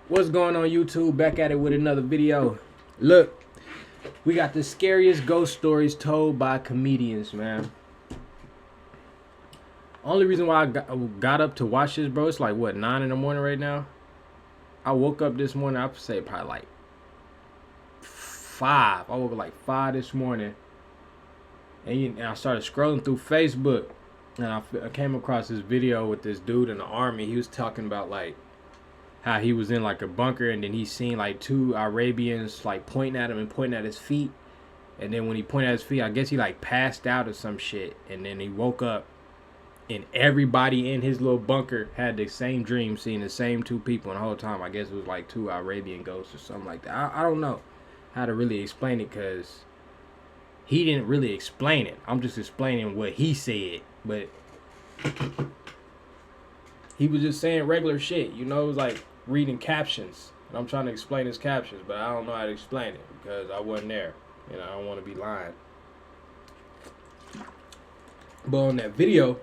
What's going on, YouTube? Back at it with another video. Look, we got the scariest ghost stories told by comedians, man. Only reason why I got up to watch this, bro, it's like, what, 9 in the morning right now? I woke up this morning, I would say probably like 5. I woke up like 5 this morning. And I started scrolling through Facebook. And I came across this video with this dude in the army. He was talking about, like, how he was in like a bunker, and then he seen like 2 Arabians like pointing at him and pointing at his feet. And then when he pointed at his feet, I guess he like passed out or some shit. And then he woke up, and everybody in his little bunker had the same dream, seeing the same 2 people. And the whole time, I guess it was like 2 Arabian ghosts or something like that. I don't know how to really explain it, because he didn't really explain it. I'm just explaining what he said. But he was just saying regular shit, you know. It was like reading captions, and I'm trying to explain his captions, but I don't know how to explain it because I wasn't there, and I don't want to be lying. But on that video,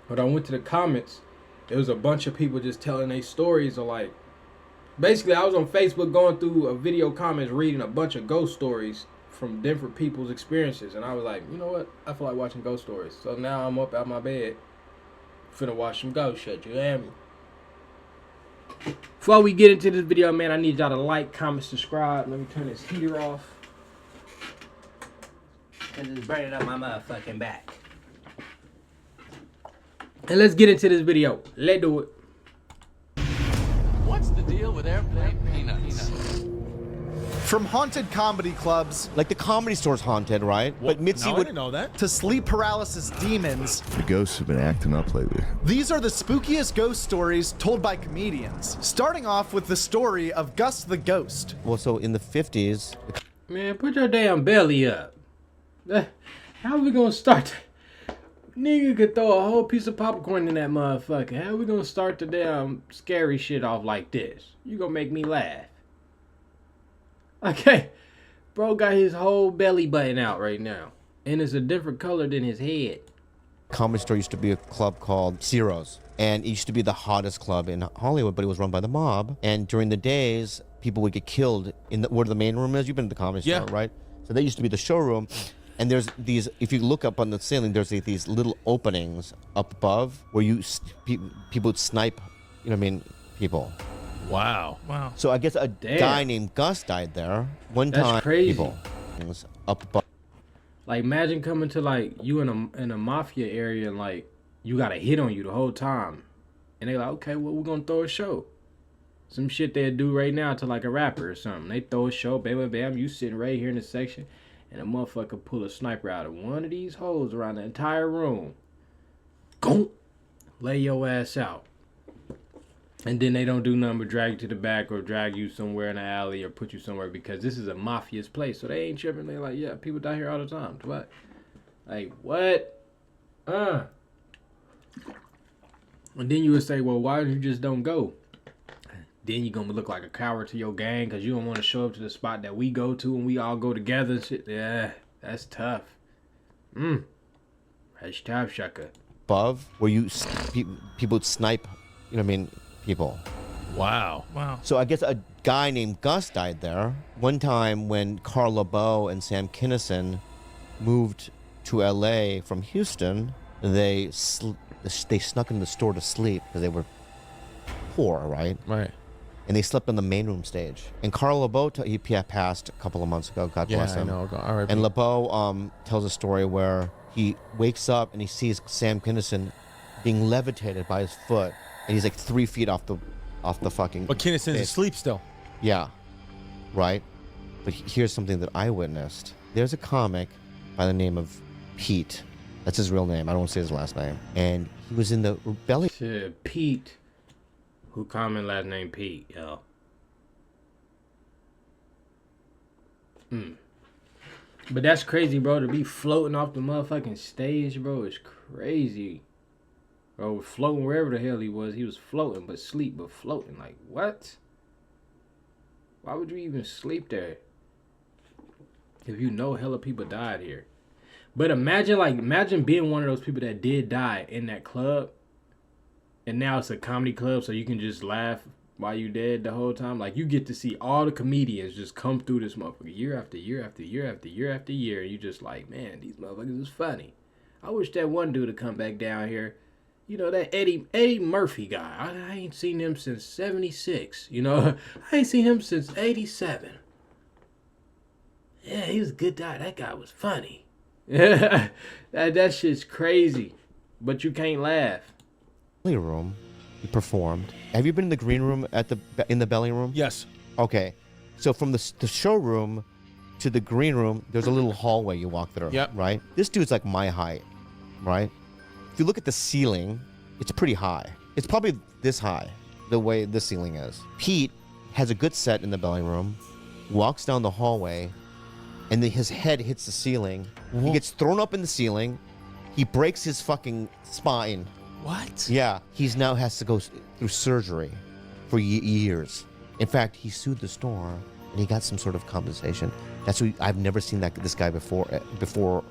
when I went to the comments, there was a bunch of people just telling their stories of, like, basically I was on Facebook going through a video comments reading a bunch of ghost stories from different people's experiences, and I was like, you know what, I feel like watching ghost stories. So now I'm up out my bed finna watch some ghost shit, you hear me? Before we get into this video, man, I need y'all to like, comment, subscribe. Let me turn this heater off and just burn it up my motherfucking back. And let's get into this video. Let's do it. What's the deal with airplane peanuts? From haunted comedy clubs, Like the Comedy Store's haunted, right? But Mitzi No, I would didn't know that. to sleep paralysis demons, The ghosts have been acting up lately. these are the spookiest ghost stories told by comedians. Starting off with the story of Gus the Ghost. Well, so in the 50s, Man, put your damn belly up. How we gonna start? Nigga could throw a whole piece of popcorn in that motherfucker. How we gonna start the damn scary shit off like this? You gonna make me laugh. Okay, bro got his whole belly button out right now, and it's a different color than his head. Comedy Store used to be a club called Ciro's, and it used to be the hottest club in Hollywood, but it was run by the mob. And during the days, people would get killed in where the main room is. You've been to the Comedy Store, right? So they used to be the showroom, and there's these. If you look up on the ceiling, there's these little openings up above where people would snipe. You know what I mean? People. Wow. So I guess a guy named Gus died there one That's time. crazy. People. It was up above. Like, imagine coming to, like, you in a mafia area, and, like, you got a hit on you the whole time, and they like, okay, well, we're gonna throw a show. Some shit they'd do right now to, like, a rapper or something. They throw a show, bam, bam, bam, you sitting right here in the section, and a motherfucker pull a sniper out of one of these holes around the entire room. Go, lay your ass out. And then they don't do nothing but drag you to the back or drag you somewhere in the alley or put you somewhere, because this is a mafia's place. So they ain't tripping. They like, yeah, people die here all the time. What? Like, what? And then you would say, well, why you just don't go? Then you're going to look like a coward to your gang because you don't want to show up to the spot that we go to and we all go together and shit. Yeah, that's tough. That's tough, Shaka. Above where people would snipe. You know what I mean? People. Wow. So I guess a guy named Gus died there one time when Carl LeBeau and Sam Kinison moved to LA from Houston. They snuck into the store to sleep because they were poor, right? Right. And they slept on the main room stage. And Carl LeBeau he passed a couple of months ago. God bless him. I know. All right. And LeBeau tells a story where he wakes up and he sees Sam Kinison being levitated by his foot, and he's like 3 feet off the fucking. But Kinnison's asleep still. Yeah, right. But here's something that I witnessed. There's a comic by the name of Pete. That's his real name. I don't want to say his last name. And he was in the belly. Shit, Pete. Who common last name Pete, yo. But that's crazy, bro. To be floating off the motherfucking stage, bro, is crazy. Bro, floating wherever the hell he was floating, but floating. Like, what? Why would you even sleep there? If you know hella people died here. But imagine being one of those people that did die in that club, and now it's a comedy club, so you can just laugh while you dead the whole time. Like, you get to see all the comedians just come through this motherfucker year after year after year after year after year. And you just like, man, these motherfuckers is funny. I wish that one dude would come back down here. You know, that Eddie Murphy guy. I ain't seen him since 76. You know, I ain't seen him since 87. Yeah, he was a good guy. That guy was funny. that shit's crazy. But you can't laugh. Room, he performed. Have you been in the green room in the belly room? Yes. Okay. So from the showroom to the green room, there's a little hallway you walk through. Yep. Right? This dude's like my height, right? If you look at the ceiling, it's pretty high. It's probably this high, the way the ceiling is. Pete has a good set in the belly room, walks down the hallway, and then his head hits the ceiling. Whoa. He gets thrown up in the ceiling. He breaks his fucking spine. What? Yeah, he's now has to go through surgery for years. In fact, he sued the store and he got some sort of compensation. That's what I've never seen this guy before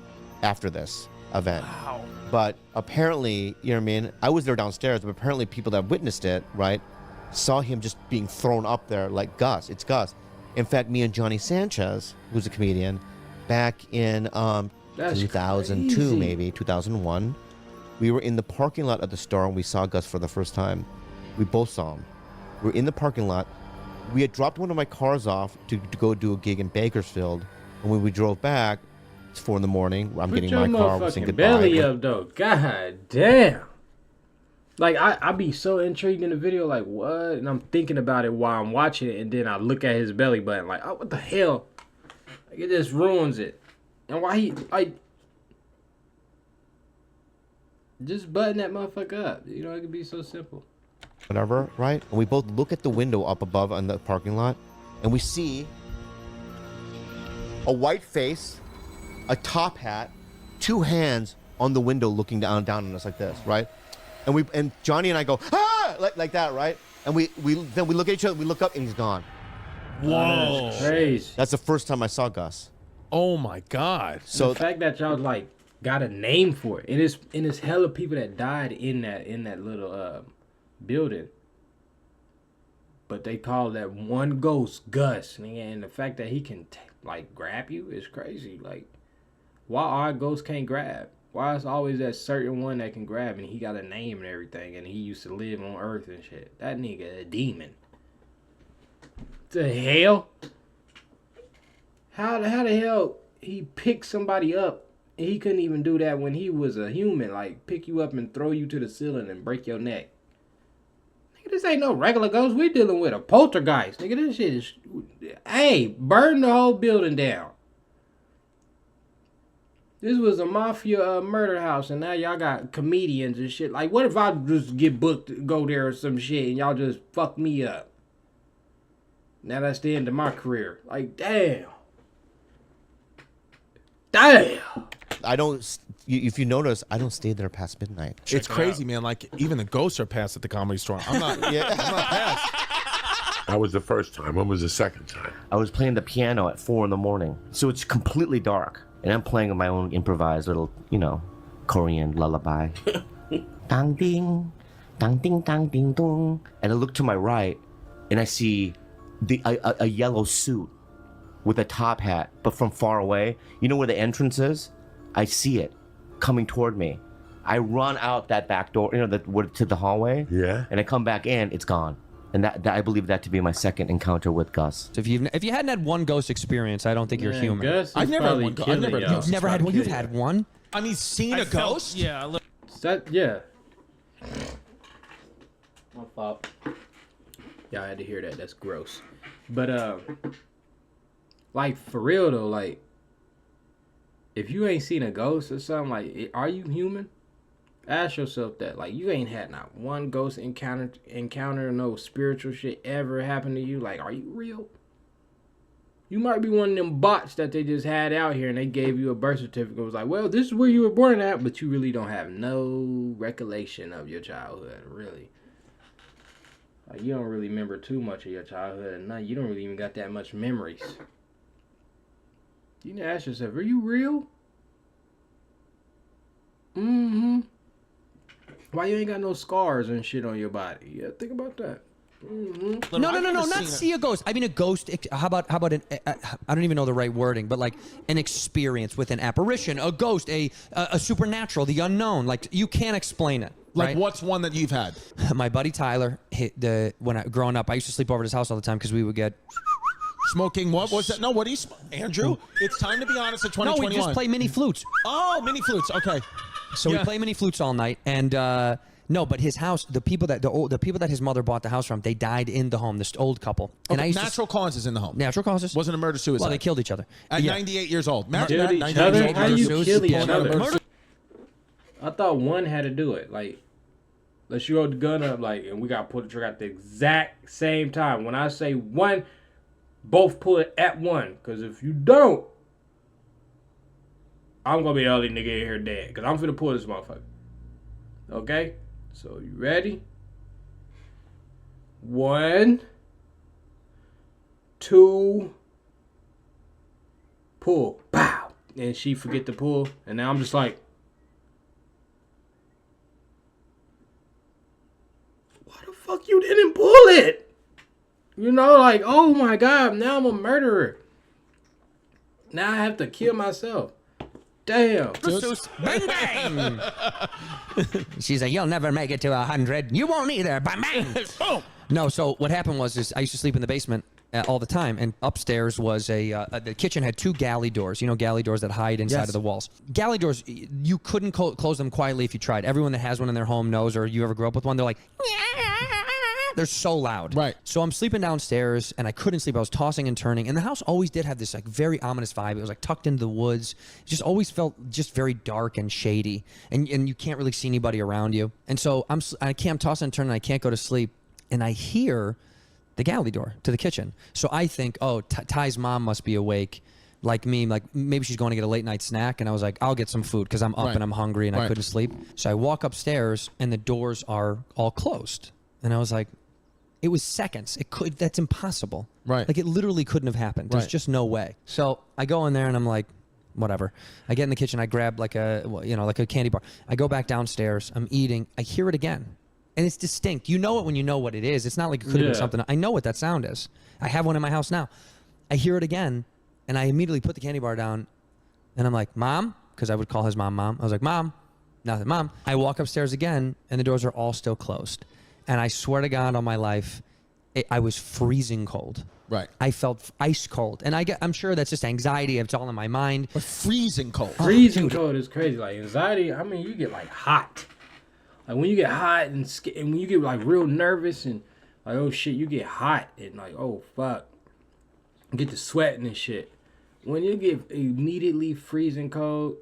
after this event. Wow. But apparently, you know what I mean? I was there downstairs, but apparently people that witnessed it, right, saw him just being thrown up there like Gus. It's Gus. In fact, me and Johnny Sanchez, who's a comedian, back in 2002, crazy. maybe 2001. We were in the parking lot of the store and we saw Gus for the first time. We both saw him. We were in the parking lot. We had dropped one of my cars off to go do a gig in Bakersfield. And when we drove back, it's 4 in the morning. I'm getting my car. We're saying Put goodbye. your motherfucking belly up, though. God damn. Like, I be so intrigued in the video, like, what? And I'm thinking about it while I'm watching it, and then I look at his belly button, like, oh, what the hell? Like, it just ruins it. And why he, like, just button that motherfucker up. You know, it could be so simple. Whatever, right? And we both look at the window up above on the parking lot, and we see a white face, a top hat, 2 hands on the window looking down on us like this, right? And Johnny and I go, ah, like that, right? And then we look at each other, we look up, and he's gone. Whoa. That's crazy. That's the first time I saw Gus. Oh my God. So So the fact that y'all like got a name for it, and it's hella people that died in that little building, but they call that one ghost Gus, and the fact that he can like grab you is crazy. Like, why our ghosts can't grab? Why is always that certain one that can grab, and he got a name and everything, and he used to live on Earth and shit? That nigga a demon. The hell? How the hell he picked somebody up? And he couldn't even do that when he was a human. Like, pick you up and throw you to the ceiling and break your neck. Nigga, this ain't no regular ghost. We dealing with a poltergeist. Nigga, this shit is... Hey, burn the whole building down. This was a mafia murder house, and now y'all got comedians and shit. Like, what if I just get booked to go there or some shit, and y'all just fuck me up? Now that's the end of my career. Like, damn. Damn. I don't, if you notice, I don't stay there past midnight. It's crazy, man. Like, even the ghosts are past at the Comedy Store. I'm not past. That was the first time. When was the second time? I was playing the piano at 4 in the morning. So it's completely dark. And I'm playing my own improvised little, Korean lullaby. Dang ding, dang ding, dang ding dong. And I look to my right, and I see a yellow suit with a top hat, but from far away. You know where the entrance is? I see it coming toward me. I run out that back door, to the hallway. Yeah. And I come back in, it's gone. And that I believe that to be my second encounter with Gus. So if you hadn't had one ghost experience, I don't think you're human. Gus I've never had one. I've never had You've never had one. You've had one. I mean, seen a ghost? Yeah. Yeah. My fault. Y'all had to hear that. That's gross. But like, for real though, like, if you ain't seen a ghost or something, like, are you human? Ask yourself that. Like, you ain't had not one ghost encounter, no spiritual shit ever happen to you. Like, are you real? You might be one of them bots that they just had out here and they gave you a birth certificate. It was like, well, this is where you were born at, but you really don't have no recollection of your childhood, really. Like, you don't really remember too much of your childhood, and you don't really even got that much memories. You need to ask yourself, are you real? Mm-hmm. Why you ain't got no scars and shit on your body? Yeah, think about that. No, not see a ghost. I mean a ghost. How about an? I don't even know the right wording, but like an experience with an apparition, a ghost, a supernatural, the unknown. Like you can't explain it. Like right? what's one that you've had? My buddy Tyler growing up, I used to sleep over at his house all the time because we would get. Smoking what was that? No, what do you Andrew? It's time to be honest at 2021. No, we just play mini flutes. Oh, mini flutes. Okay. So we play mini flutes all night, and no, but his house, the people that his mother bought the house from, they died in the home. This old couple. Okay, And natural causes in the home. Natural causes. Wasn't a murder suicide. Well, they killed each other At 98 years old. Killed each other? How do you kill each other? I thought one had to do it. Like, let's you hold the gun up, like, and we got to pull the trigger at the exact same time. When I say one, both pull it at one. Because if you don't, I'm going to be the only nigga in here dead. Because I'm finna pull this motherfucker. Okay? So, you ready? 1, 2, pull. Pow! And she forget to pull. And now I'm just like, why the fuck you didn't pull it? You know, like, oh my God, now I'm a murderer. Now I have to kill myself. Damn. Bang, bang. She's like, you'll never make it to 100. You won't either. Bang, bang. Boom. No, so what happened was I used to sleep in the basement all the time, and upstairs was the kitchen had 2 galley doors. You know, galley doors that hide inside of the walls. Galley doors, you couldn't close them quietly if you tried. Everyone that has one in their home knows, or you ever grew up with one, they're like, they're so loud. Right. So I'm sleeping downstairs, and I couldn't sleep. I was tossing and turning, and the house always did have this like very ominous vibe. It was like tucked into the woods. It just always felt just very dark and shady, and you can't really see anybody around you. And so I'm tossing and turning, and I can't go to sleep, and I hear the galley door to the kitchen. So I think, oh, Ty's mom must be awake like me, like maybe she's going to get a late night snack. And I was like, I'll get some food because I'm up and I'm hungry and I couldn't sleep. So I walk upstairs and the doors are all closed. And I was like, it was seconds. That's impossible. Right. Like it literally couldn't have happened. There's just no way. So I go in there and I'm like, whatever. I get in the kitchen. I grab like a candy bar. I go back downstairs. I'm eating. I hear it again. And it's distinct. You know it when you know what it is. It's not like it could have been something. I know what that sound is. I have one in my house now. I hear it again, and I immediately put the candy bar down, and I'm like, Mom? Because I would call his mom, Mom. I was like, Mom. Nothing, Mom. I walk upstairs again, and the doors are all still closed. And I swear to God on my life, I was freezing cold. Right. I felt ice cold. And I'm sure that's just anxiety. It's all in my mind. But freezing cold. Freezing cold is crazy. Like anxiety, I mean, you get like hot. Like when you get hot and when you get like real nervous and like, oh shit, you get hot and like, oh fuck, you get to sweating and shit. When you get immediately freezing cold,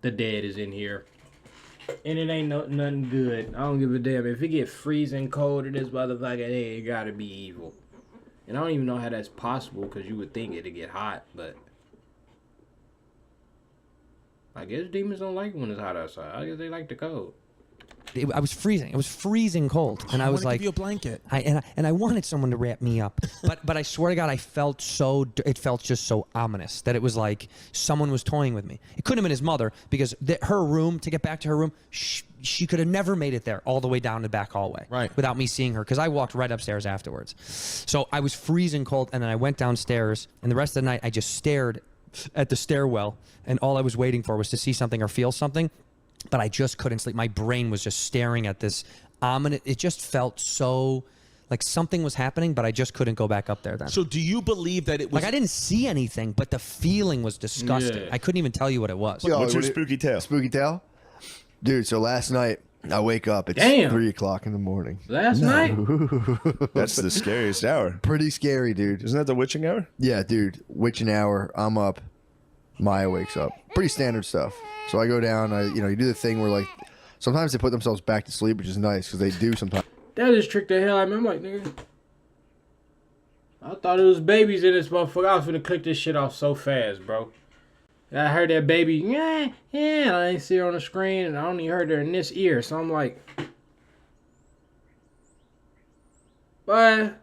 the dead is in here. And it ain't nothing good. I don't give a damn. If it get freezing cold in this motherfucker, hey, it gotta be evil. And I don't even know how that's possible because you would think it'd get hot, but I guess demons don't like when it's hot outside. I guess they like the cold. I was freezing. It was freezing cold, and I was like, give you a blanket. I wanted someone to wrap me up, but I swear to God, it felt just so ominous that it was like someone was toying with me. It couldn't have been his mother because her room, to get back to her room, she could have never made it there all the way down the back hallway, without me seeing her, because I walked right upstairs afterwards. So I was freezing cold, and then I went downstairs, and the rest of the night I just stared at the stairwell, and all I was waiting for was to see something or feel something. But I just couldn't sleep. My brain was just staring at this ominous. It just felt so like something was happening, but I just couldn't go back up there then. So do you believe that it was... Like I didn't see anything, but the feeling was disgusting. Yeah. I couldn't even tell you what it was. What's your spooky tale? Spooky tale? Dude, so last night, I wake up. It's 3 o'clock in the morning. Last night? That's the scariest hour. Pretty scary, dude. Isn't that the witching hour? Yeah, dude. Witching hour. I'm up. Maya wakes up. Pretty standard stuff. So I go down. You do the thing where like sometimes they put themselves back to sleep, which is nice because they do sometimes. That just tricked the hell out of me. I'm like, nigga, I thought it was babies in this motherfucker. I was finna click this shit off so fast, bro. And I heard that baby, yeah, and I ain't see her on the screen, and I only heard her in this ear. So I'm like, but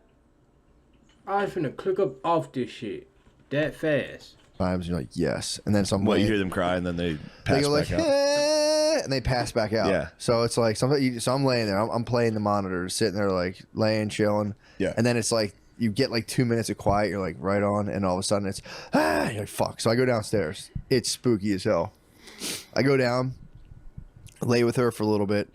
I was finna click up off this shit that fast. times you're like, yes. And then some Well, you hear them cry and then they pass go back like, out. and they pass back out. Yeah. So it's like, so I'm laying there. I'm playing the monitor, sitting there like laying, chilling. Yeah. And then it's like, you get like 2 minutes of quiet. You're like right on. And all of a sudden it's, you're like, fuck. So I go downstairs. It's spooky as hell. I go down, lay with her for a little bit,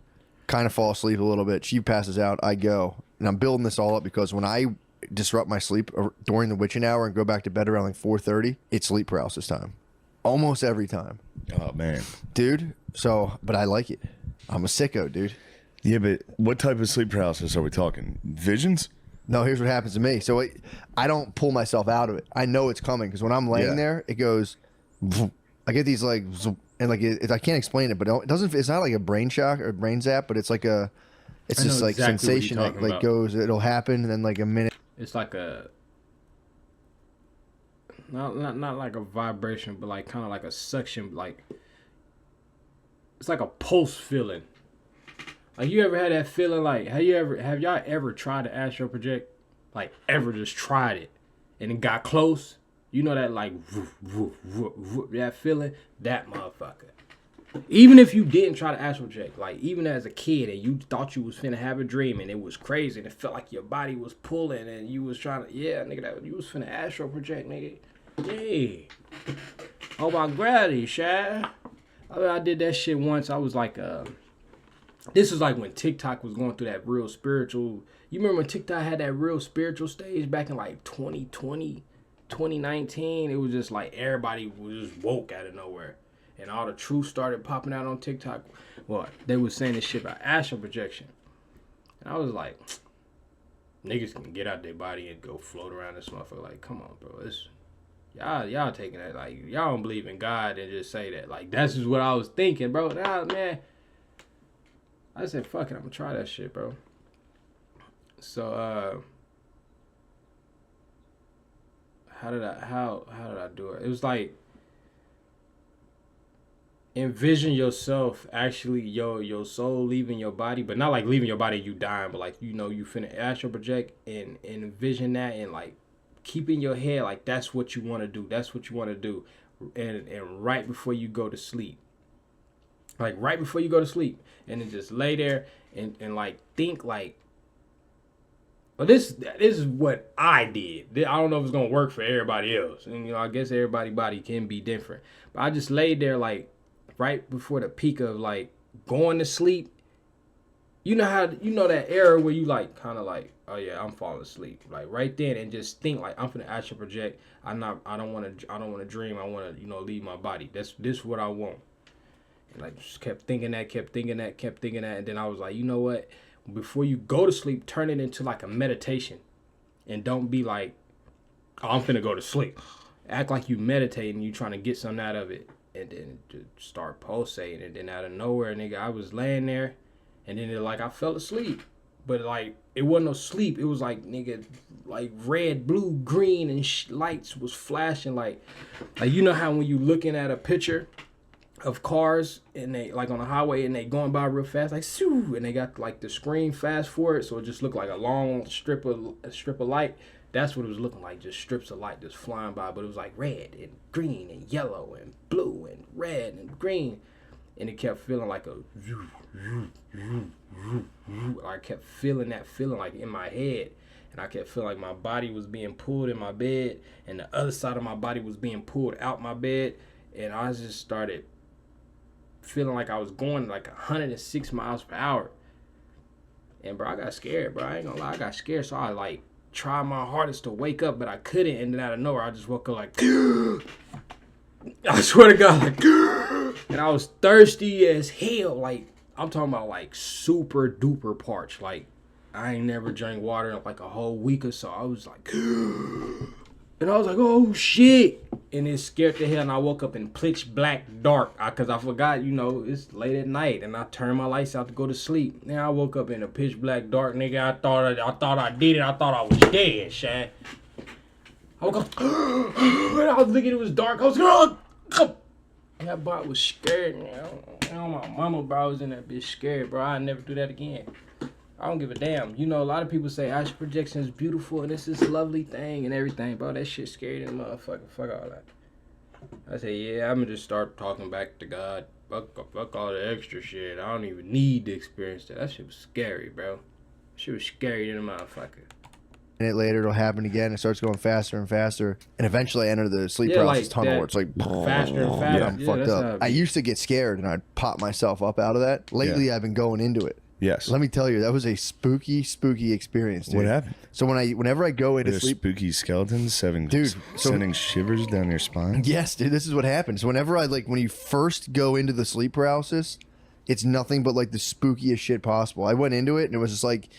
kind of fall asleep a little bit. She passes out. I go. And I'm building this all up because when I disrupt my sleep during the witching hour and go back to bed around like 4:30, it's sleep paralysis time. Almost every time. Oh, man. Dude, so, but I like it. I'm a sicko, dude. Yeah, but what type of sleep paralysis are we talking? Visions? No, here's what happens to me. So I don't pull myself out of it. I know it's coming because when I'm laying there, it goes, I get these like, and like, I can't explain it, but it doesn't, it's not like a brain shock or brain zap, but it's like a, it's just like exactly sensation that like goes, it'll happen and then like a minute. It's like a not like a vibration, but like kind of like a suction, like it's like a pulse feeling. Like you ever had that feeling? Like have y'all ever tried to astral project? Like ever just tried it and it got close? You know that like that feeling, that motherfucker. Even if you didn't try to astral project, like even as a kid and you thought you was finna have a dream and it was crazy and it felt like your body was pulling and you was trying to, yeah, nigga, that you was finna astral project, nigga. Yeah. Oh my gravity, Shad. I did that shit once. I was like, this was like when TikTok was going through that real spiritual. You remember when TikTok had that real spiritual stage back in like 2020, 2019? It was just like everybody was just woke out of nowhere. And all the truth started popping out on TikTok. Well, they was saying this shit about astral projection. And I was like, niggas can get out their body and go float around this motherfucker. Like, come on, bro. It's, y'all taking that. Like, y'all don't believe in God and just say that. Like, that's just what I was thinking, bro. Nah, man. I said, fuck it. I'm going to try that shit, bro. So, how did I do it? It was like, envision yourself actually your soul leaving your body, but not like leaving your body you dying, but like, you know, you finna astral project and envision that and like keep in your head like that's what you want to do, and right before you go to sleep, and then just lay there and like think like, well, this is what I did. I don't know if it's gonna work for everybody else, and you know, I guess everybody's body can be different, but I just laid there like right before the peak of like going to sleep. You know that era where you like kind of like, oh yeah, I'm falling asleep, like right then, and just think like I'm finna astral project. I don't want to dream. I want to, you know, leave my body. This what I want. And like just kept thinking that, and then I was like, you know what? Before you go to sleep, turn it into like a meditation, and don't be like, oh, I'm finna go to sleep. Act like you meditating, you trying to get something out of it. And then just start pulsating, and then out of nowhere, nigga, I was laying there, and then like I fell asleep, but like it wasn't no sleep. It was like, nigga, like red, blue, green, and lights was flashing like you know how when you looking at a picture of cars and they like on the highway and they going by real fast, like shoo, and they got like the screen fast forward, so it just looked like a long strip of light. That's what it was looking like, just strips of light just flying by, but it was like red and green and yellow and blue and red and green, and it kept feeling like a, I kept feeling that feeling like in my head, and I kept feeling like my body was being pulled in my bed, and the other side of my body was being pulled out my bed, and I just started feeling like I was going like 106 miles per hour, and bro, I got scared, bro. I ain't gonna lie, I got scared, so I like tried my hardest to wake up, but I couldn't, and then out of nowhere I just woke up like I swear to God, like, and I was thirsty as hell, like I'm talking about like super duper parched, like I ain't never drank water in like a whole week or so. I was like and I was like, oh shit, and it scared the hell, and I woke up in pitch black dark because I forgot, you know, it's late at night, and I turned my lights out to go to sleep. Now I woke up in a pitch black dark, nigga. I thought I did it. I thought I was dead, Shad. I woke up and I was thinking it was dark. I was like, that bot was scared, man. My mama, bro, I was in that bitch scared, bro. I'd never do that again. I don't give a damn. You know, a lot of people say astral projection is beautiful and it's this lovely thing and everything, bro. That shit scary than motherfucker. Fuck all that. I said, yeah, I'm gonna just start talking back to God. Fuck all the extra shit. I don't even need to experience that. That shit was scary, bro. Shit was scary than a motherfucker. A minute later, it'll happen again. It starts going faster and faster, and eventually I enter the sleep paralysis tunnel where it's like faster and faster. I'm fucked up. I used to get scared and I'd pop myself up out of that. Lately, I've been going into it. Yes. Let me tell you, that was a spooky experience, dude. What happened? So whenever I go into There's sleep, spooky skeletons, sending shivers down your spine. yes, dude, this is what happens. Whenever when you first go into the sleep paralysis, it's nothing but like the spookiest shit possible. I went into it and it was just like,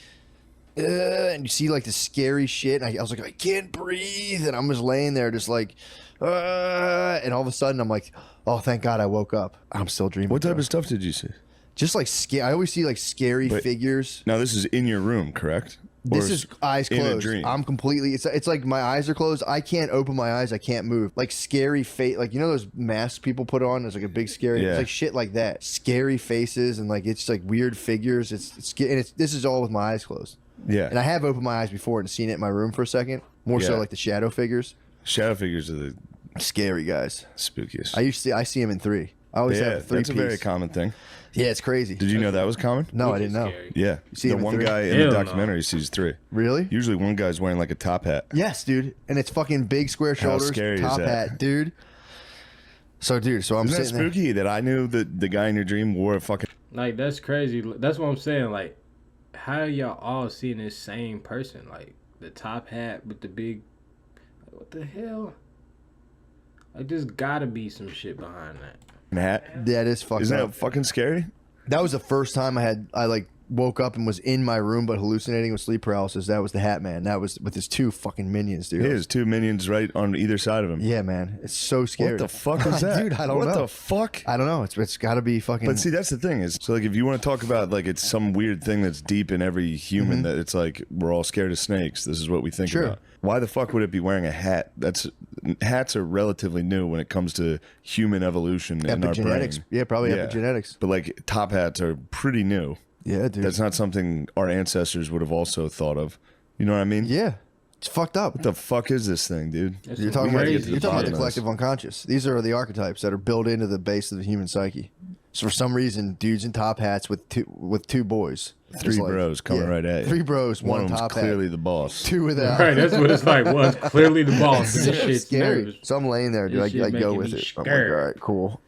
and you see like the scary shit. And I was like, I can't breathe, and I'm just laying there, just like, and all of a sudden I'm like, oh, thank God I woke up. I'm still dreaming. What type of stuff did you see? Just like I always see like scary figures. Now this is in your room, correct? This is eyes closed. In a dream. I'm completely. It's like my eyes are closed. I can't open my eyes. I can't move. Like scary face. Like, you know those masks people put on? There's like a big scary. Yeah. It's like shit like that. Scary faces and like it's like weird figures. This is all with my eyes closed. Yeah. And I have opened my eyes before and seen it in my room for a second. More so like the shadow figures. Shadow figures are the scary guys. Spookiest. I see them in 3. I always have 3 That's a very common thing. Yeah, it's crazy. Did you know that was common? No, I didn't know. Yeah. You see the him in one 3? guy in the documentary sees 3. Really? Usually one guy's wearing like a top hat. Yes, dude. And it's fucking big square shoulders, scary top is that? hat, dude. So, dude, I'm Isn't that sitting spooky that I knew that the guy in your dream wore a fucking... Like, that's crazy. That's what I'm saying. Like, how y'all all seeing this same person? Like, the top hat with the big... What the hell? Like, there's gotta be some shit behind that. hat. That is fucked Isn't up. that fucking scary? That was the first time I like woke up and was in my room but hallucinating with sleep paralysis. That was the Hat Man. That was with his 2 fucking minions, dude. His 2 minions right on either side of him. Yeah, man. It's so scary. What the fuck is that? Dude, I don't know. What the fuck? I don't know. It's got to be fucking... But see, that's the thing is, so like if you want to talk about like it's some weird thing that's deep in every human that it's like we're all scared of snakes. This is what we think about. Why the fuck would it be wearing a hat? Hats are relatively new when it comes to human evolution in our brain. Yeah, probably epigenetics. But like top hats are pretty new. Yeah, dude. That's not something our ancestors would have also thought of. You know what I mean? Yeah. It's fucked up. What the fuck is this thing, dude? You're talking about the collective unconscious. These are the archetypes that are built into the base of the human psyche. So for some reason, dudes in top hats with two boys. 3 bros coming right at you. 3 bros, one top hat. Clearly the boss. 2 without. Right, that's what it's like. One's clearly the boss. This shit's scary. nervous. So I'm laying there, dude. I go with it. I'm like, all right, cool.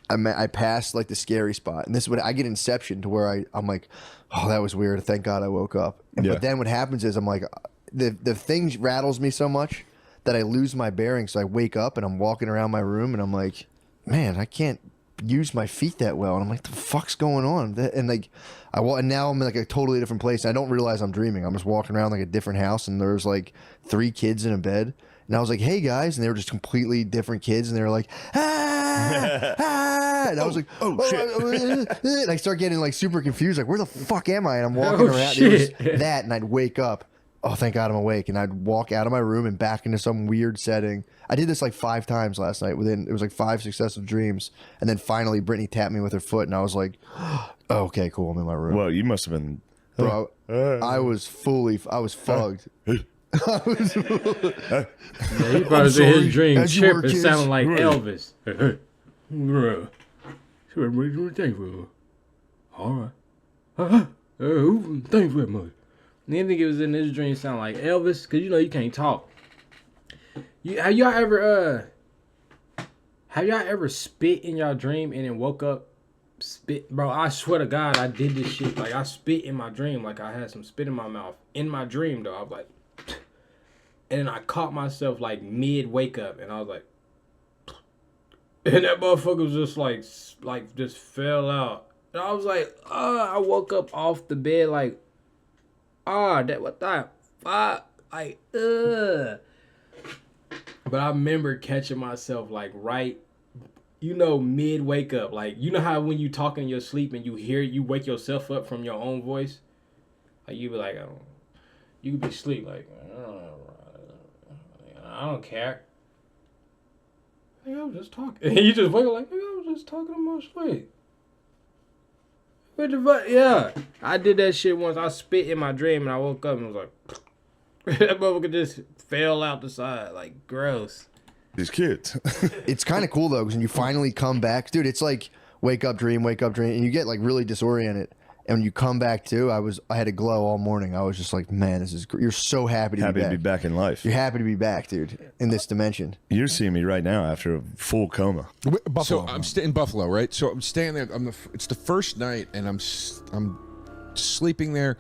I passed like the scary spot, and this is what I get inception to where I'm like, oh, that was weird. Thank God I woke up. But then what happens is I'm like, the thing rattles me so much that I lose my bearings. So I wake up and I'm walking around my room and I'm like, man, I can't use my feet that well. And I'm like, the fuck's going on? And like, and now I'm in like a totally different place. And I don't realize I'm dreaming. I'm just walking around like a different house, and there's like 3 kids in a bed. And I was like, hey guys, and they were just completely different kids, and they were like, and I was like, oh shit. And I start getting like super confused, like, where the fuck am I? And I'm walking around. It was that, and I'd wake up. Oh, thank God I'm awake. And I'd walk out of my room and back into some weird setting. I did this like 5 times last night. It was like 5 successive dreams. And then finally Brittany tapped me with her foot, and I was like, oh, okay, cool, I'm in my room. Well, you must have been... Bro, I was fugged. Yeah, he probably said his dream tripping, sounding like Elvis. Bro, what do you think for? All right. Thanks very much. And then think it was in his dream sound like Elvis, because you know you can't talk. Have y'all ever spit in y'all dream and then woke up spit? Bro, I swear to God, I did this shit. Like, I spit in my dream. Like, I had some spit in my mouth. In my dream, though. I was like... And then I caught myself like mid wake up, and I was like, and that motherfucker was just like just fell out. And I was like, I woke up off the bed like, that what the fuck, like, But I remember catching myself like right, mid wake up. Like, you know how when you talk in your sleep and you wake yourself up from your own voice, like you be like, you could be asleep like, I don't care. I was just talking. And you just wake up like, I was just talking in my sleep. What the fuck? Yeah. I did that shit once. I spit in my dream and I woke up and was like, that motherfucker just fell out the side. Like, gross. These kids. It's kind of cool though, because when you finally come back, dude, it's like wake up dream, and you get like really disoriented. And when you come back too, I had a glow all morning. I was just like, man, this is. You're so happy to be back in life. You're happy to be back, dude, in this dimension. You're seeing me right now after a full coma. Buffalo. So I'm in Buffalo, right? So I'm staying there. It's the first night, and I'm sleeping there.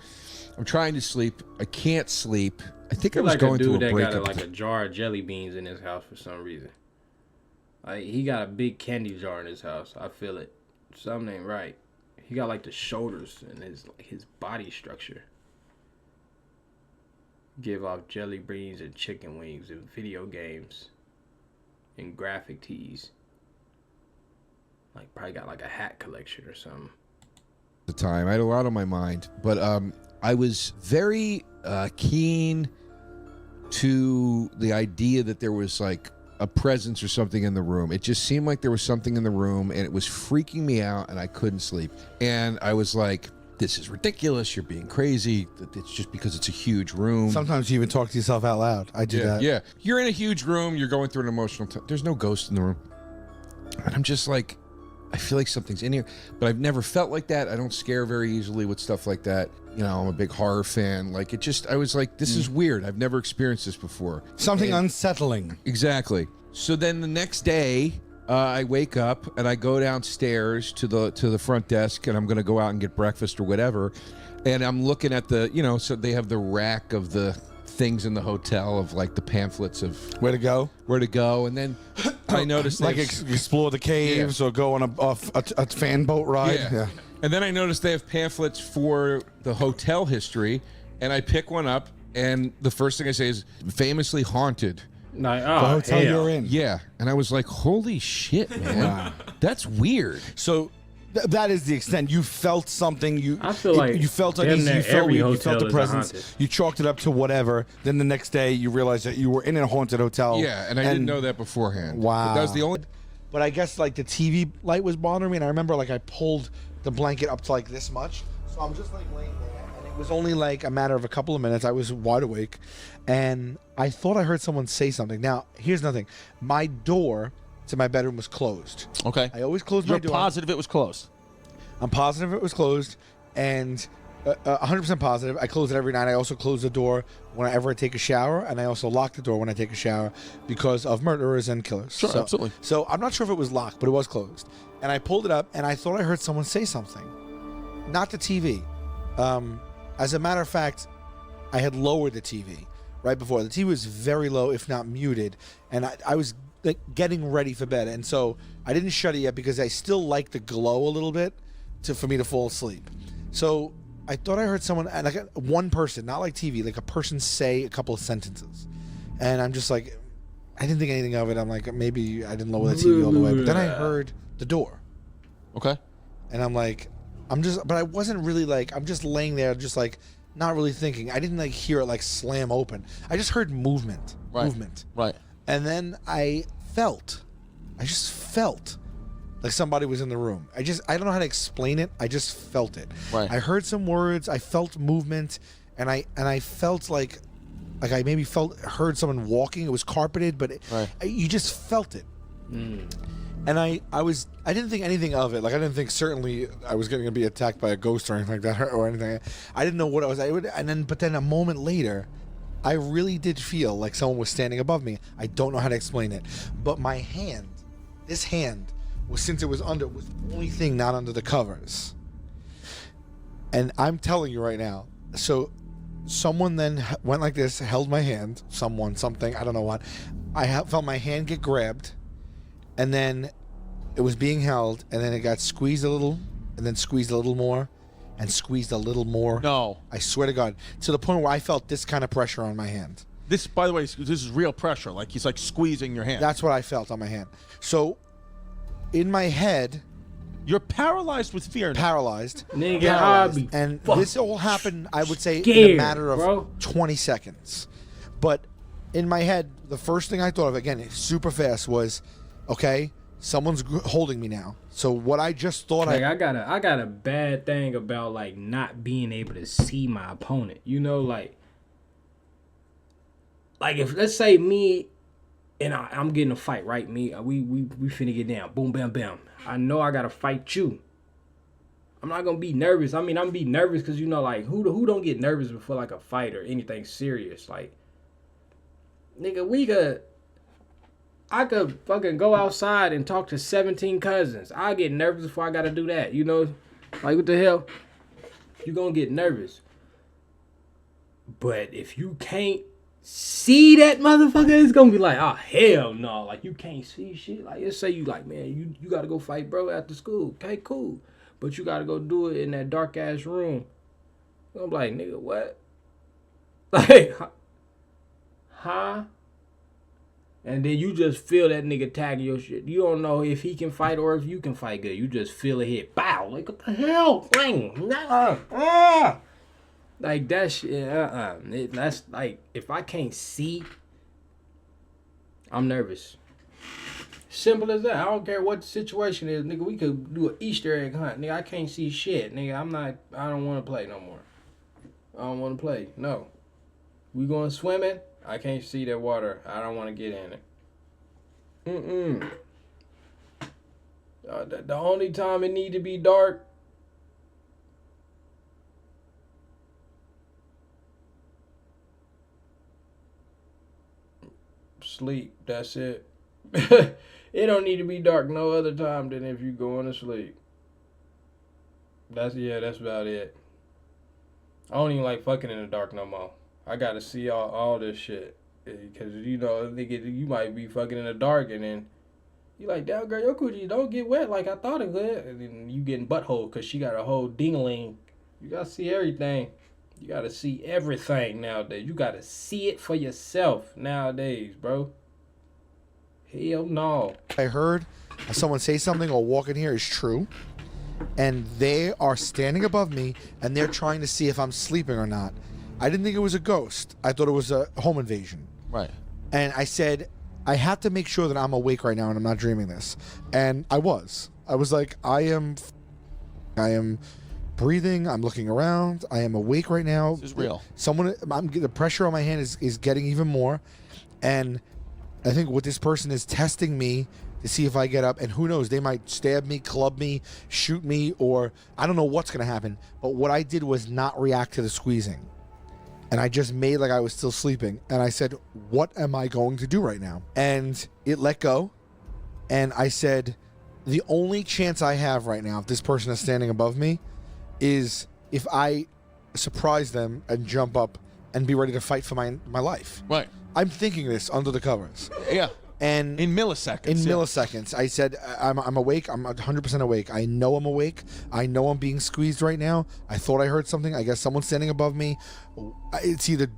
I'm trying to sleep. I can't sleep. I think I was going through a breakup. Like a dude that got like a jar of jelly beans in his house for some reason. Like he got a big candy jar in his house. I feel it. Something ain't right. He got like the shoulders and his body structure. Give off jelly beans and chicken wings and video games and graphic tees. Like probably got like a hat collection or something. The time I had a lot on my mind, but I was very keen to the idea that there was like a presence or something in the room. It just seemed like there was something in the room, and it was freaking me out, and I couldn't sleep. And I was like, this is ridiculous. You're being crazy. It's just because it's a huge room. Sometimes you even talk to yourself out loud. I do that. Yeah. You're in a huge room. You're going through an emotional time. There's no ghost in the room. And I'm just like, I feel like something's in here, but I've never felt like that. I don't scare very easily with stuff like that. You know, I'm a big horror fan. Like I was like, this is weird. I've never experienced this before. Something unsettling. Exactly. So then the next day, I wake up and I go downstairs to the front desk, and I'm going to go out and get breakfast or whatever. And I'm looking at so they have the rack of the things in the hotel of like the pamphlets of where to go, and then I noticed like explore the caves or go on a fan boat ride. Yeah. And then I noticed they have pamphlets for the hotel history, and I pick one up, and the first thing I say is famously haunted. The hotel you're in. Yeah. And I was like, holy shit, man. Wow. That's weird. So that is the extent. You felt something. I feel like you felt uneasy. You felt the presence. You chalked it up to whatever. Then the next day, you realized that you were in a haunted hotel. Yeah, and I didn't know that beforehand. Wow. But that was the only. But I guess like the TV light was bothering me, and I remember like I pulled the blanket up to like this much, so I'm just like laying there, and it was only like a matter of a couple of minutes. I was wide awake, and I thought I heard someone say something. Now, here's nothing. My door to my bedroom was closed. Okay. I always close my door. You're positive it was closed? I'm positive it was closed, and 100% positive. I close it every night. I also close the door whenever I take a shower, and I also lock the door when I take a shower because of murderers and killers. Sure, absolutely. So I'm not sure if it was locked, but it was closed. And I pulled it up, and I thought I heard someone say something. Not the TV. As a matter of fact, I had lowered the TV right before. The TV was very low, if not muted, and I was like getting ready for bed. And so I didn't shut it yet because I still like the glow a little bit for me to fall asleep. So I thought I heard someone, like one person, not like TV, like a person say a couple of sentences. And I'm just like, I didn't think anything of it. I'm like, maybe I didn't lower the TV all the way. But then I heard the door. Okay. And I'm like, but I wasn't really like, I'm just laying there, just like, not really thinking. I didn't like hear it like slam open. I just heard movement. Right. Movement. Right. And then I just felt like somebody was in the room. I don't know how to explain it. I just felt it. Right. I heard some words. I felt movement, and I felt like I maybe heard someone walking. It was carpeted, but you just felt it. And I didn't think anything of it. Like I didn't think certainly I was going to be attacked by a ghost or anything like that or anything. I didn't know what it was. But then a moment later, I really did feel like someone was standing above me. I don't know how to explain it, but my hand, this hand, since it was the only thing not under the covers. And I'm telling you right now, so someone then went like this, held my hand, something, I don't know what. I felt my hand get grabbed, and then it was being held, and then it got squeezed a little, and then squeezed a little more, and squeezed a little more. No. I swear to God, to the point where I felt this kind of pressure on my hand. This, by the way, this is real pressure. Like he's like squeezing your hand. That's what I felt on my hand. So in my head, you're paralyzed with fear now. Paralyzed. Nigga, and this all happened, I would say, scared, in a matter of 20 seconds. But in my head, the first thing I thought of, again, super fast, was, okay, someone's holding me now. So what I just thought, like I got a bad thing about like not being able to see my opponent. You know, like if let's say me and I'm getting a fight, right? We finna get down. Boom, bam, bam. I know I gotta fight you. I'm not gonna be nervous. I mean, I'm gonna be nervous because, you know, like, who don't get nervous before, like, a fight or anything serious? Like, nigga, I could fucking go outside and talk to 17 cousins. I get nervous before I gotta do that, you know? Like, what the hell? You gonna get nervous. But if you can't see that motherfucker, it's gonna be like, oh, hell no. Like, you can't see shit. Like, let's say you like, man, you gotta go fight bro after school. Okay, cool. But you gotta go do it in that dark ass room. I'm like, nigga, what? Like, huh? And then you just feel that nigga tagging your shit. You don't know if he can fight or if you can fight good. You just feel it hit. Bow. Like, what the hell? Like, that shit, that's like, if I can't see, I'm nervous. Simple as that. I don't care what the situation is, nigga. We could do an Easter egg hunt. Nigga, I can't see shit. Nigga, I don't want to play no more. I don't want to play. No. We going swimming? I can't see that water. I don't want to get in it. The only time it need to be dark, sleep. That's it. It don't need to be dark no other time than if you going to sleep. That's about it. I don't even like fucking in the dark no more. I gotta see all this shit. Because, you know, you might be fucking in the dark and then you like, damn girl, your coochie don't get wet like I thought it would. And then you getting butthole because she got a whole ding-a-ling. You gotta see everything. You gotta see everything nowadays. You gotta see it for yourself nowadays, bro. Hell no. I heard someone say something or walk in here is true, and they are standing above me and they're trying to see if I'm sleeping or not. I didn't think it was a ghost. I thought it was a home invasion. Right. And I said, I have to make sure that I'm awake right now and I'm not dreaming this. And I was. I was like, I am breathing. I'm looking around. I am awake right now. This is real. The pressure on my hand is getting even more. And I think what this person is testing me to see if I get up, and who knows, they might stab me, club me, shoot me, or I don't know what's going to happen. But what I did was not react to the squeezing. And I just made like I was still sleeping. And I said, what am I going to do right now? And it let go. And I said, the only chance I have right now, if this person is standing above me, is if I surprise them and jump up and be ready to fight for my life. Right. I'm thinking this under the covers. Yeah. And in milliseconds. Milliseconds. I said, I'm awake. I'm 100% awake. I know I'm awake. I know I'm being squeezed right now. I thought I heard something. I guess someone's standing above me. It's either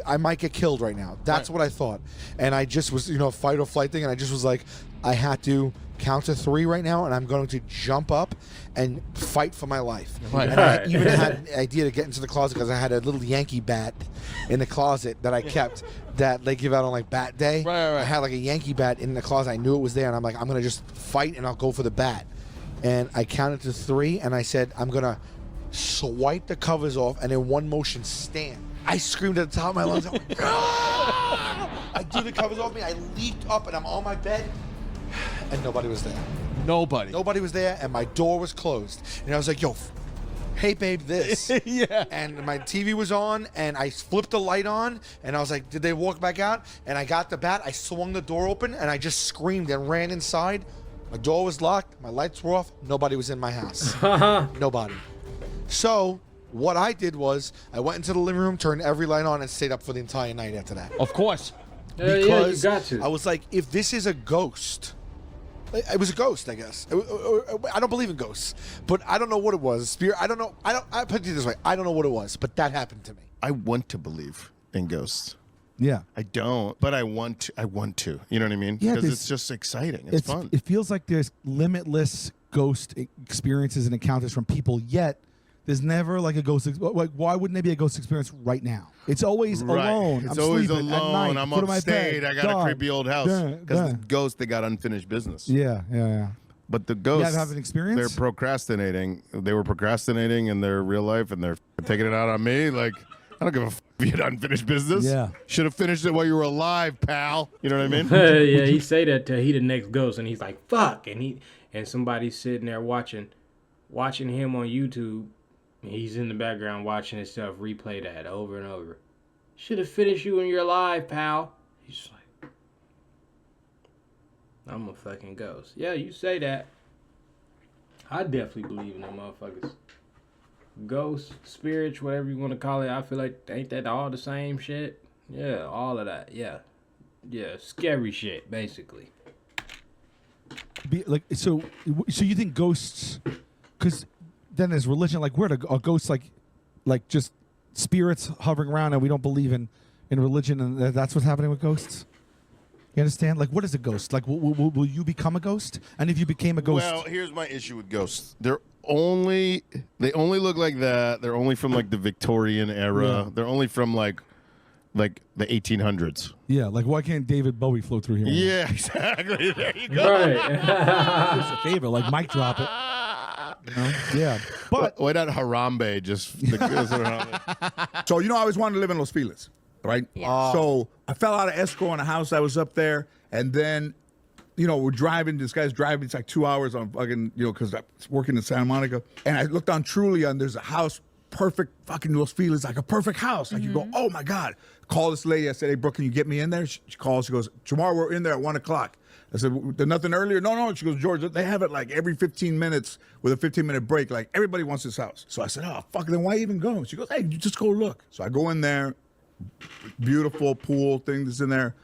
I might get killed right now. That's what I thought. And I just was, fight or flight thing. And I just was like, I had to count to 3 right now. And I'm going to jump up and fight for my life. Right. And I even had an idea to get into the closet because I had a little Yankee bat in the closet that I kept that they give out on like bat day. Right. I had like a Yankee bat in the closet. I knew it was there, and I'm like, I'm gonna just fight and I'll go for the bat. And I counted to 3, and I said, I'm gonna swipe the covers off, and in one motion stand. I screamed at the top of my lungs. I went, ah! I threw the covers off me. I leaped up, and I'm on my bed, and nobody was there. Nobody was there, and my door was closed. And I was like, yo, hey babe, this. Yeah. And my TV was on, and I flipped the light on, and I was like, did they walk back out? And I got the bat, I swung the door open, and I just screamed and ran inside. My door was locked, my lights were off, nobody was in my house. Nobody. So what I did was I went into the living room, turned every light on, and stayed up for the entire night after that. Of course. Because you got to. I was like, if this is a ghost, it was a ghost, I guess. I don't believe in ghosts, but I don't know what it was. Spirit, I don't know. I put it this way. I don't know what it was, but that happened to me. I want to believe in ghosts. Yeah. I don't, but I want to. You know what I mean? Yeah, because it's just exciting. It's fun. It feels like there's limitless ghost experiences and encounters from people, yet there's never like a ghost. Like, why wouldn't there be a ghost experience right now? It's always alone. It's I'm always sleeping alone. At night, I'm foot of my upstate. bed, I got dog. a creepy old house. Because the ghosts, they got unfinished business. Yeah. But the ghosts, You have an experience? they're procrastinating. They were procrastinating in their real life, and they're taking it out on me. Like, I don't give a f You had unfinished business. Yeah. Should have finished it while you were alive, pal. You know what I mean? Yeah, he say that to he the next ghost, and he's like, "Fuck," and somebody's sitting there watching him on YouTube. And he's in the background watching himself replay that over and over. Should have finished you when you're alive, pal. He's like, I'm a fucking ghost. Yeah, you say that. I definitely believe in them motherfuckers. Ghosts, spirits, whatever you want to call it. I feel like, ain't that all the same shit? Yeah, all of that. Yeah. Yeah, scary shit, basically. So you think ghosts, because then there's religion, like where are ghosts like just spirits hovering around, and we don't believe in religion, and that's what's happening with ghosts? You understand? Like, what is a ghost? Like, will you become a ghost? And if you became a ghost... Well, here's my issue with ghosts. They only look like that. They're only from, like, the Victorian era. Yeah. They're only from, like the 1800s. Yeah, like, why can't David Bowie flow through here? Yeah, exactly. There you go. Right. Just a favor, like, mic drop it. You know? Yeah. But... Why not Harambe? Just... So, you know, I always wanted to live in Los Feliz. Right? Yeah. So I fell out of escrow on a house that was up there. And then, you know, we're driving. This guy's driving. It's like 2 hours on fucking, you know, because I was working in Santa Monica. And I looked on Trulia, and there's a house, perfect fucking Los Feliz, like a perfect house. Like you go, oh my God. Call this lady. I said, hey, Brooke, can you get me in there? She calls. She goes, tomorrow we're in there at 1 o'clock. I said, there's nothing earlier? No. She goes, George, they have it like every 15 minutes with a 15-minute break. Like everybody wants this house. So I said, oh, fuck, then why even go? She goes, hey, you just go look. So I go in there. Beautiful pool thing that's in there.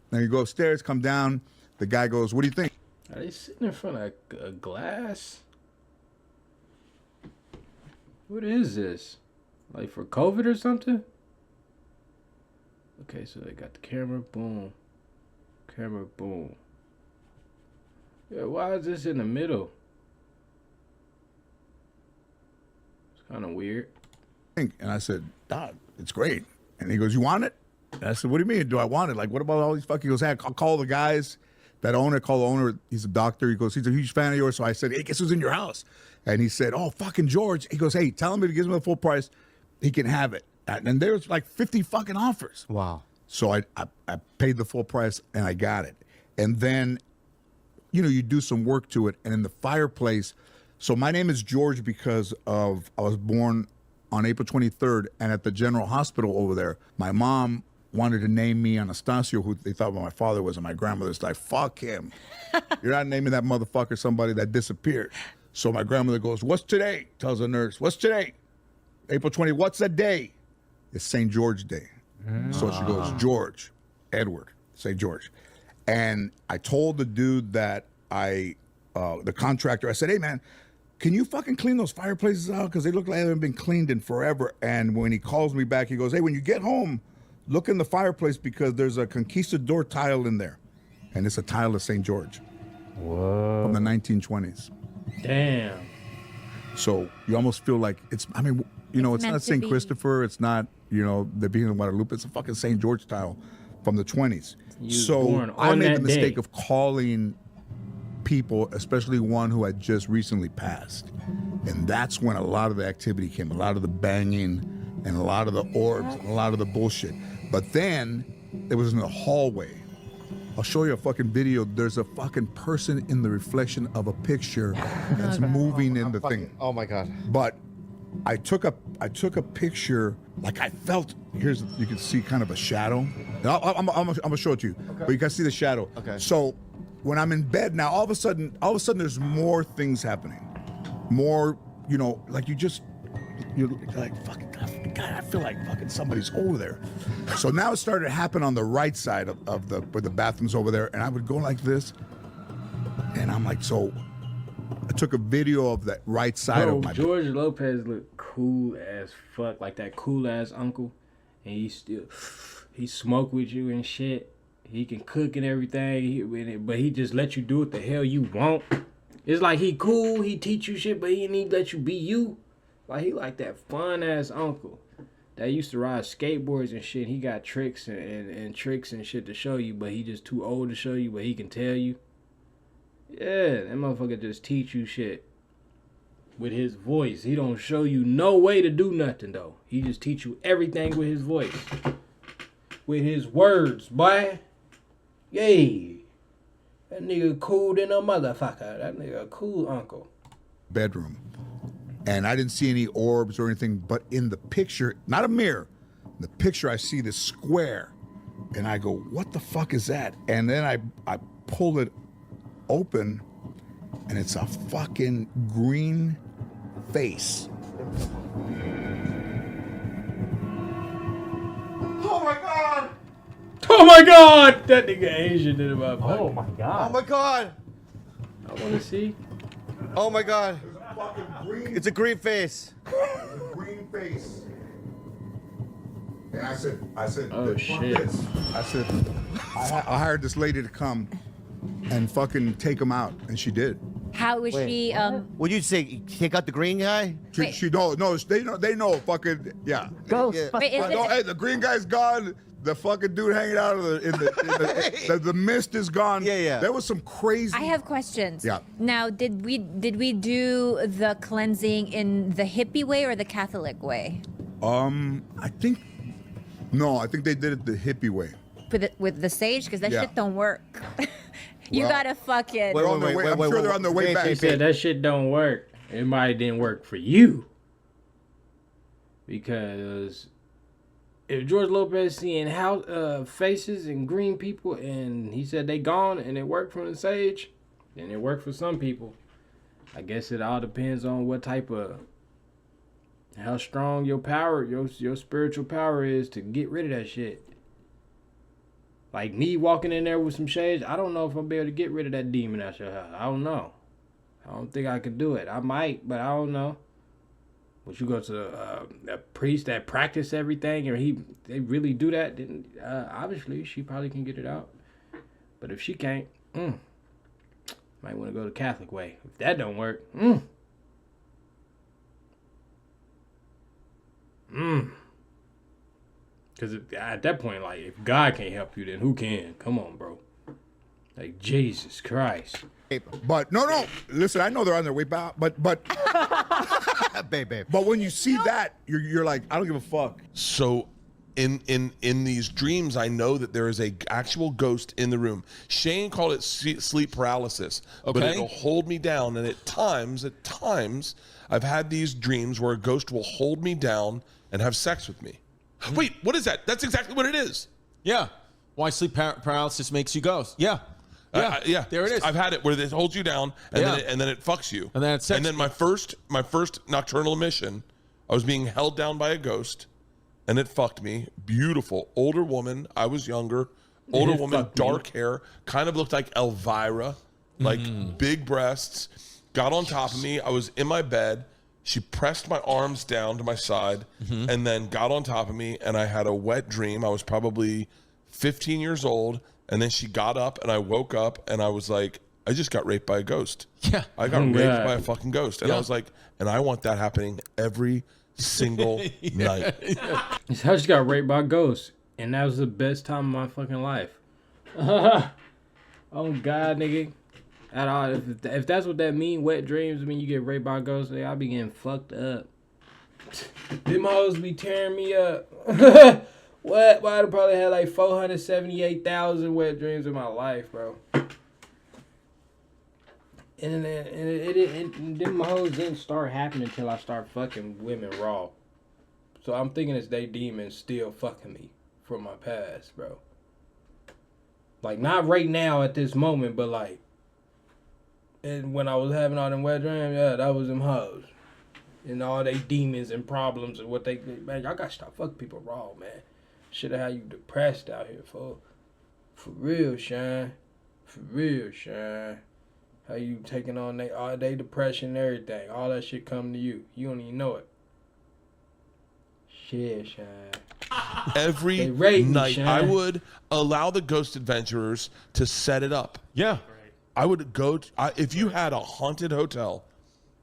Then you go upstairs, come down. The guy goes, what do you think? Are they sitting in front of a glass? What is this? Like for COVID or something? Okay, so they got the camera, boom. Camera, boom. Yeah, why is this in the middle? It's kind of weird. And I said, Dad, it's great. And he goes, you want it? And I said, what do you mean, do I want it? Like, what about all these fucking... He goes, hey, I'll call the guys that own it. Call the owner. He's a doctor. He goes, he's a huge fan of yours. So I said, hey, guess who's in your house? And he said, oh, fucking George. He goes, hey, tell him if he gives me the full price, he can have it. And there's like 50 fucking offers. Wow. So I paid the full price, and I got it. And then, you know, you do some work to it. And in the fireplace... So my name is George because of... I was born on April 23rd, and at the General Hospital over there, my mom wanted to name me Anastasio, who they thought my father was, and my grandmother's like, fuck him. You're not naming that motherfucker somebody that disappeared. So my grandmother goes, what's today? Tells the nurse, what's today? April 20, what's that day? It's St. George Day. So she goes, George, Edward, St. George. And I told the dude that the contractor, I said, hey man, can you fucking clean those fireplaces out? Because they look like they haven't been cleaned in forever. And when he calls me back, he goes, hey, when you get home, look in the fireplace because there's a conquistador tile in there. And it's a tile of St. George. Whoa. From the 1920s. Damn. So you almost feel like it's, I mean, you know, it's not St. Christopher. It's not, you know, the Virgen of Guadalupe. It's a fucking St. George tile from the 20s. So I made the mistake of calling people, especially one who had just recently passed. And that's when a lot of the activity came, a lot of the banging and a lot of the orbs and a lot of the bullshit. But then it was in the hallway. I'll show you a fucking video. There's a fucking person in the reflection of a picture that's moving in the thing. Oh my God. But I took a picture, like I felt, here's, you can see kind of a shadow. I'm gonna show it to you, but you can see the shadow. Okay. So when I'm in bed now, all of a sudden there's more things happening. More, you know, like you're like, fucking God, I feel like fucking somebody's over there. So now it started to happen on the right side of the, where the bathroom's over there, and I would go like this, and I'm like, so I took a video of that right side of my George Lopez looked cool as fuck, like that cool ass uncle, and he smoke with you and shit. He can cook and everything, but he just let you do what the hell you want. It's like he cool, he teach you shit, but he ain't let you be you. Like he like that fun ass uncle that used to ride skateboards and shit. He got tricks and tricks and shit to show you, but he just too old to show you, but he can tell you. Yeah, that motherfucker just teach you shit. with his voice. He don't show you no way to do nothing though. He just teach you everything with his voice. With his words, boy. Yay. That nigga cool than a motherfucker. That nigga a cool uncle. Bedroom. And I didn't see any orbs or anything, but in the picture, not a mirror, in the picture I see this square. And I go, what the fuck is that? And then I pull it open, and it's a fucking green face. Oh my god! Oh my god! That nigga Asian did about. Oh my god! Oh my god! I want to see. Oh my god! It's a green face. Green face. And I said, oh shit. I said, I hired this lady to come and fucking take him out, and she did. How was she? Would you say take out the green guy? She no, they know fucking yeah. Ghost. Yeah. Wait, is it- Hey, the green guy's gone. The fucking dude hanging out of the mist is gone. Yeah. There was some crazy. I have questions. Yeah. Now, did we do the cleansing in the hippie way or the Catholic way? I think they did it the hippie way. With the sage, because that Yeah. shit don't work. You Well, gotta fucking. They're on their way. I'm sure they're on their way back. He said that shit don't work. It might didn't work for you. Because if George Lopez seeing how faces and green people, and he said they gone and it worked for the sage, then it worked for some people. I guess it all depends on what type of, how strong your power, your spiritual power is to get rid of that shit. Like me walking in there with some shades, I don't know if I'll be able to get rid of that demon out your house. I don't know. I don't think I could do it. I might, but I don't know. But you go to a priest that practice everything, or they really do that, then obviously she probably can get it out. But if she can't, might want to go the Catholic way. If that don't work, Because at that point, like, if God can't help you, then who can? Come on, bro. Like, Jesus Christ. But no. Listen, I know they're on their way back, but babe. But when you see that, you're like, I don't give a fuck. So in these dreams, I know that there is a actual ghost in the room. Shane called it sleep paralysis, but Okay. it'll hold me down. And at times, I've had these dreams where a ghost will hold me down and have sex with me. Wait, what is that? That's exactly what it is. Yeah. Why sleep paralysis makes you ghost. Yeah. Yeah, there it is. I've had it where it holds you down and then it fucks you. And then it's and then my first nocturnal emission, I was being held down by a ghost, and it fucked me. Beautiful older woman. I was younger. Older woman, dark hair, kind of looked like Elvira, like big breasts. Got on top of me. I was in my bed. She pressed my arms down to my side and then got on top of me, and I had a wet dream. I was probably 15 years old, and then she got up, and I woke up, and I was like, I just got raped by a ghost. Yeah. I got raped by a fucking ghost. And I was like, and I want that happening every single night. I just got raped by a ghost, and that was the best time of my fucking life. Oh, God, nigga. At all, if that's what that mean, wet dreams, I mean you get raped by a ghost, I be getting fucked up. Them hoes be tearing me up. What? Well, I probably had like 478,000 wet dreams in my life, bro. And them hoes didn't start happening until I start fucking women raw. So I'm thinking it's they demons still fucking me from my past, bro. Like, not right now at this moment, but like, and when I was having all them wet dreams, yeah, that was them hoes. And all they demons and problems and what man, y'all gotta stop fucking people raw, man. Shit how you depressed out here, for real, Shine. For real, Shine. How you taking on all day depression and everything. All that shit coming to you. You don't even know it. Shit, Shine. Every night, I would allow the ghost adventurers to set it up. Yeah. I would go if you had a haunted hotel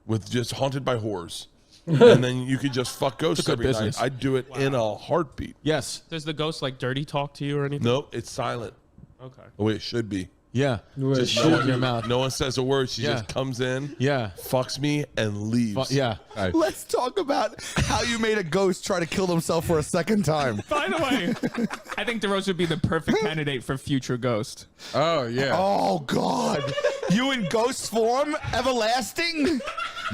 with just haunted by whores, and then you could just fuck ghosts every night, I'd do it in a heartbeat. Yes. Does the ghost like dirty talk to you or anything? No, it's silent. Okay. The way it should be. Yeah. Just no shit one, in your mouth. No one says a word. She Yeah. just comes in, Yeah. fucks me, and leaves. Yeah. Let's talk about how you made a ghost try to kill himself for a second time. By the way, I think DeRosa would be the perfect candidate for future Ghost. Oh, yeah. Oh, God. You in ghost form? Everlasting?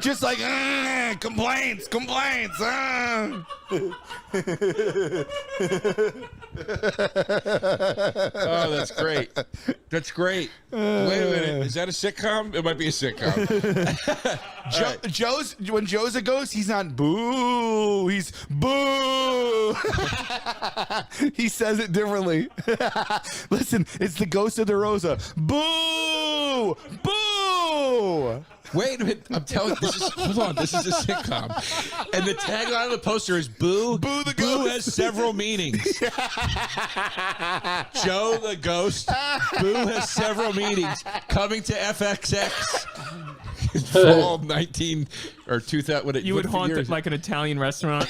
Just like, complaints. Oh, that's great. That's great. Wait a minute. Is that a sitcom? It might be a sitcom. When Joe's a ghost, he's not boo. He's boo. He says it differently. Listen, it's the ghost of DeRosa. Boo! Boo! Wait a minute. I'm telling you, hold on. This is a sitcom. And the tagline of the poster is Boo. Boo the Boo ghost. has several meanings. Joe the ghost. Boo has several meanings. Coming to FXX. Fall 19 or 2000. You would haunt it like an Italian restaurant.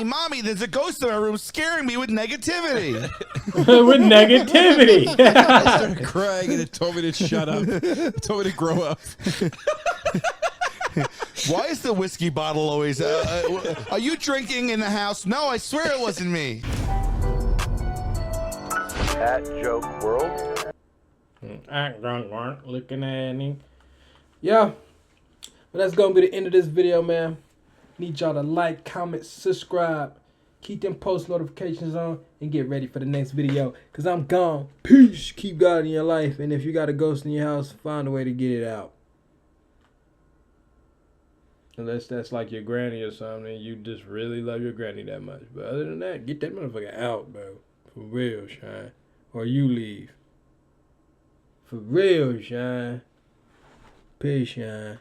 Mommy, there's a ghost in our room scaring me with negativity. With negativity. I started crying and it told me to shut up. It told me to grow up. Why is the whiskey bottle always... are you drinking in the house? No, I swear it wasn't me. At Joke World. Act drunk, weren't looking at me. Yeah. But that's going to be the end of this video, man. Need y'all to like, comment, subscribe. Keep them post notifications on and get ready for the next video. Because I'm gone. Peace. Keep God in your life. And if you got a ghost in your house, find a way to get it out. Unless that's like your granny or something. You just really love your granny that much. But other than that, get that motherfucker out, bro. For real, Shine. Or you leave. For real, Shine. Peace, Shine.